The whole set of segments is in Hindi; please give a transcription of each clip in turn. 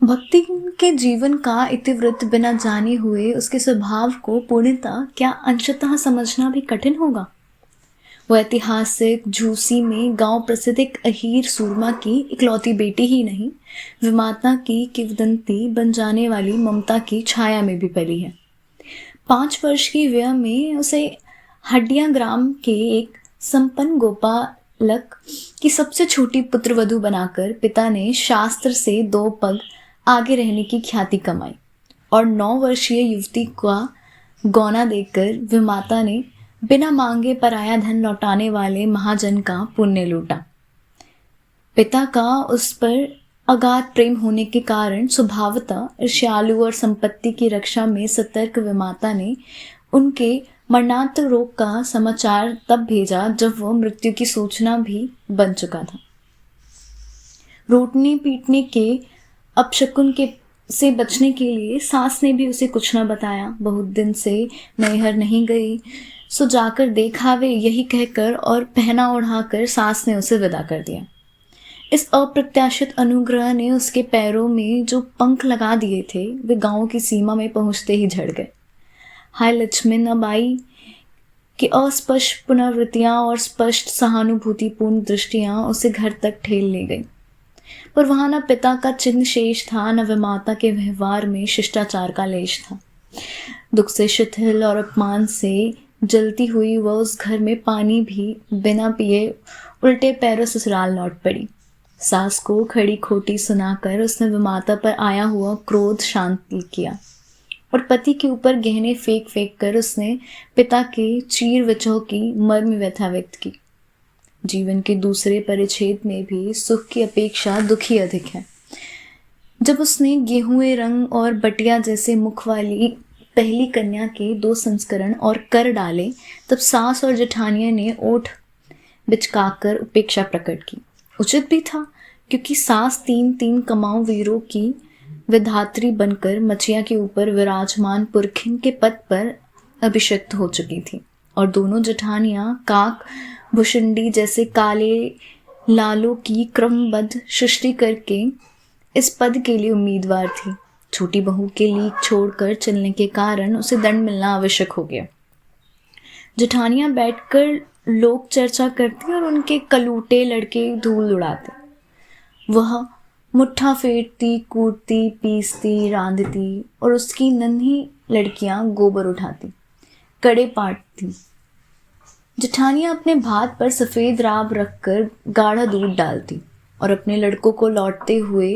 भक्ति के जीवन का इतिवृत्त बिना जाने हुए उसके स्वभाव को पूर्णतः क्या अंशतः समझना भी कठिन होगा। वह ऐतिहासिक झूसी में गांव प्रसिद्ध एक अहीर सूरमा की इकलौती बेटी ही नहीं, विमाता की किंवदंती बन जाने वाली ममता की छाया में भी पली है। 5 वर्ष की वय में उसे हड्डियां ग्राम के एक संपन्न गोपालक की सबसे छोटी पुत्रवधू बनाकर पिता ने शास्त्र से 2 पग आगे रहने की ख्याति कमाई और 9 वर्षीय युवती का गौना देकर विमाता ने बिना मांगे पराया धन लौटाने वाले महाजन का पुण्य लूटा। पिता का उस पर अगाध प्रेम होने के कारण स्वभावतः ईर्ष्यालु और संपत्ति की रक्षा में सतर्क विमाता ने उनके मरणांत रोग का समाचार तब भेजा जब वह मृत्यु की सूचना भी बन चुका था। रोटने पीटने के अपशकुन के से बचने के लिए सास ने भी उसे कुछ न बताया। बहुत दिन से नैहर नहीं गई, सो जाकर देखावे यही कहकर और पहना ओढ़ाकर सास ने उसे विदा कर दिया। इस अप्रत्याशित अनुग्रह ने उसके पैरों में जो पंख लगा दिए थे वे गांव की सीमा में पहुंचते ही झड़ गए। हाय लक्ष्मण बाई की अस्पष्ट पुनर्वृत्तियां और स्पष्ट सहानुभूतिपूर्ण दृष्टियां उसे घर तक ठेल ले गई, पर वहां न पिता का चिन्ह शेष था, न विमाता के व्यवहार में शिष्टाचार का लेश था। दुख से शिथिल और अपमान से जलती हुई वह उस घर में पानी भी बिना पिए उल्टे पैरों ससुराल लौट पड़ी। सास को खड़ी खोटी सुनाकर उसने विमाता पर आया हुआ क्रोध शांत किया और पति के ऊपर गहने फेंक फेंक कर उसने पिता के चीर विचोह की मर्म व्यथा व्यक्त की। जीवन के दूसरे परिच्छेद में भी सुख की अपेक्षा दुख ही अधिक है। जब उसने गेहूं रंग और बटिया जैसे मुख वाली पहली कन्या के 2 संस्करण और कर डाले, तब सास और जेठानिया ने ओठ बिचकाकर उपेक्षा प्रकट की। उचित भी था, क्योंकि सास 3 कमाऊ वीरों की विधात्री बनकर मचिया के ऊपर विराजमान पुरखिन के पद पर अभिषिक्त हो चुकी थी और दोनों जेठानियां काक भुषुंडी जैसे काले लालों की क्रमबद्ध सृष्टि करके इस पद के लिए उम्मीदवार थी। छोटी बहू के लीक छोड़कर चलने के कारण उसे दंड मिलना आवश्यक हो गया। जेठानियां बैठकर लोक चर्चा करती और उनके कलूटे लड़के धूल उड़ाते। वह मुट्ठा फेरती, कूटती, पीसती, रांधती और उसकी नन्ही लड़कियां गोबर उठाती, कड़े पाटती। जेठानियां अपने भात पर सफ़ेद राब रखकर गाढ़ा दूध डालती और अपने लड़कों को लौटते हुए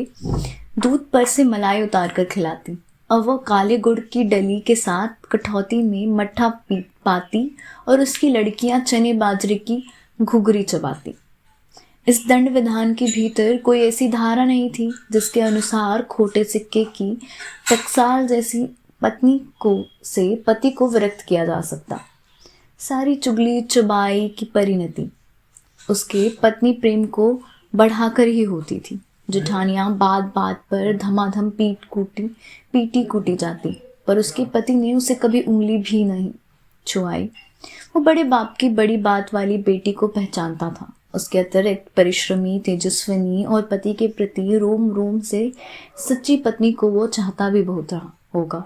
दूध पर से मलाई उतार कर खिलाती। अब वह काले गुड़ की डली के साथ कठौती में मट्ठा पाती और उसकी लड़कियां चने बाजरे की घुघरी चबाती। इस दंड विधान के भीतर कोई ऐसी धारा नहीं थी जिसके अनुसार खोटे सिक्के की टकसाल जैसी पत्नी को से पति को विरक्त किया जा सकता। सारी चुगली चुबाई की परिणति उसके पत्नी प्रेम को बढ़ाकर ही होती थी। जेठानियां बात बात पर धमाधम पीटी कूटी जाती, पर उसके पति ने उसे कभी उंगली भी नहीं छुआई। वो बड़े बाप की बड़ी बात वाली बेटी को पहचानता था। उसके अतिरिक्त परिश्रमी, तेजस्विनी और पति के प्रति रोम रोम से सच्ची पत्नी को वो चाहता भी बहुत रहा होगा,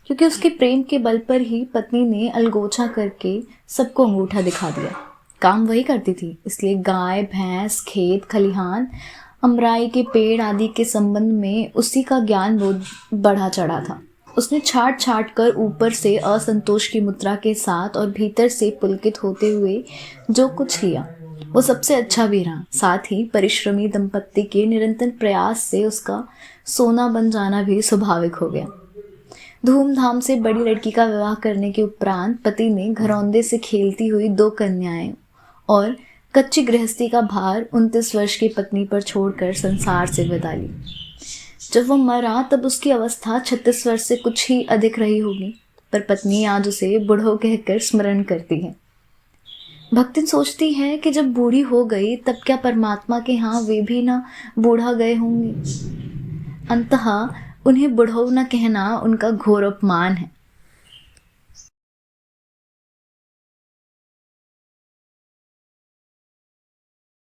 क्योंकि उसके प्रेम के बल पर ही पत्नी ने अलगोचा करके सबको अंगूठा दिखा दिया। काम वही करती थी, इसलिए गाय, भैंस, खेत, खलिहान, अमराई के पेड़ आदि के संबंध में उसी का ज्ञान बोध बढ़ा चढ़ा था। उसने छाट छाट कर ऊपर से असंतोष की मुद्रा के साथ और भीतर से पुलकित होते हुए जो कुछ लिया वो सबसे अच्छा भी रहा। साथ ही परिश्रमी दंपत्ति के निरंतर प्रयास से उसका सोना बन जाना भी स्वाभाविक हो गया। धूमधाम से बड़ी लड़की का विवाह करने के उपरांत पति ने घरौंदे से खेलती हुई 2 कन्याएं और कच्ची गृहस्थी का भार 29 वर्ष की पत्नी पर छोड़कर संसार से विदा ली। जब वह मरा तब उसकी अवस्था 36 वर्ष से कुछ ही अधिक रही होगी, पर पत्नी आज उसे बूढ़ो कहकर स्मरण करती है। भक्तिन सोचती है कि जब बूढ़ी हो गई तब क्या परमात्मा के यहाँ वे भी ना बूढ़ा गए होंगे। अंततः उन्हें बुढ़ऊ न कहना उनका घोर अपमान है।